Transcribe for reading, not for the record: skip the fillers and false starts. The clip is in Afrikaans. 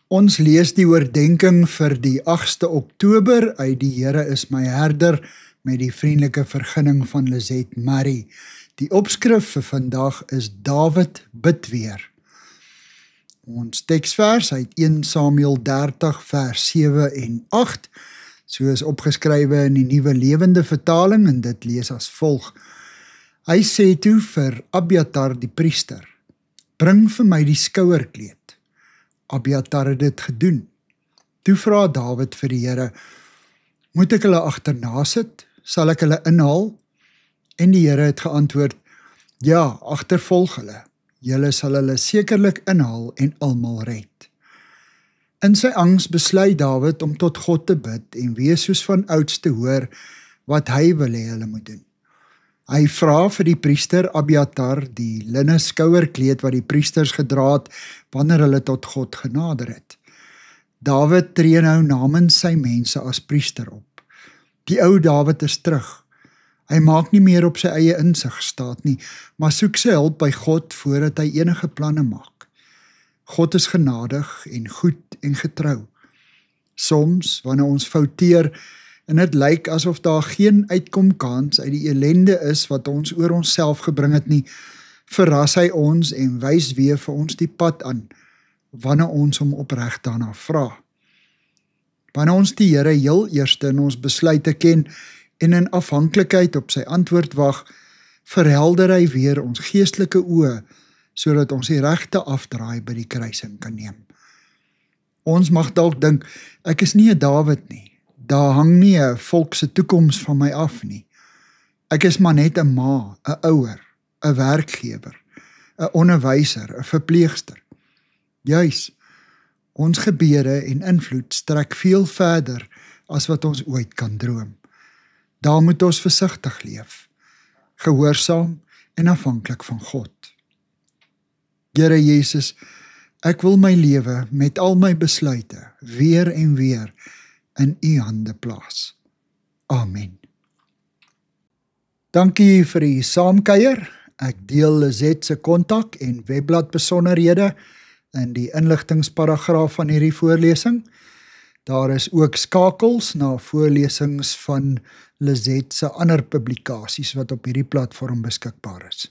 Ons lees die oordenking vir die 8ste Oktober uit Die Here is my herder met die vriendelike vergunning van Lizet Marie. Die opskrif vir vandag is Dawid bid weer. Ons teksvers uit 1 Samuel 30 vers 7 en 8, soos opgeskrywe in die Nuwe Lewende Vertaling, en dit lees as volg. Hy sê toe vir Abiatar die priester, bring vir my die skouerkleed. Abiatar het dit gedoen. Toe vra Dawid vir die Here, moet ek hulle agterna sit? Sal ek hulle inhaal? En die Here het geantwoord, ja, agtervolg hulle. Julle sal hulle sekerlik inhaal en almal red. In sy angs besluit Dawid om tot God te bid en wees soos van ouds te hoor wat hy wil hê hulle moet doen. Hy vra vir die priester Abiatar die linne skouerkleed wat die priesters gedra het wanneer hulle tot God genader het. Dawid tree nou namens sy mense as priester op. Die ou Dawid is terug. Hy maak nie meer op sy eie insig staat nie, maar soek sy hulp by God voordat hy enige planne maak. God is genadig en goed en getrou. Soms, wanneer ons fouteer, en dit lyk asof daar geen uitkomkans uit die ellende is wat ons oor onsself gebring het nie, verras hy ons en wys weer vir ons die pad aan, wanneer ons hom opreg daarna vra. Wanneer ons die Here heel eerste in ons besluite ken en in afhanklikheid op sy antwoord wag, verhelder hy weer ons geestelike oë, sodat ons die regte afdraai by die kruising kan neem. Ons mag dalk dink, ek is nie 'n Dawid nie. Daar hang nie 'n volk se toekoms van my af nie. Ek is maar net 'n ma, 'n ouer, 'n werkgewer, 'n onderwyser, 'n verpleegster. Juis, ons gebede en invloed strek veel verder as wat ons ooit kan droom. Daar moet ons versigtig leef, gehoorsaam en afhanklik van God. Here Jesus, ek wil my lewe met al my besluite weer en weer in U hande plaas. Amen. Dankie vir die saamkuier. Ek deel Lizet se kontak en webblad besonderhede in die inligtingsparagraaf van hierdie voorlesing. Daar is ook skakels na voorlesings van Lizet se ander publikasies wat op hierdie platform beskikbaar is.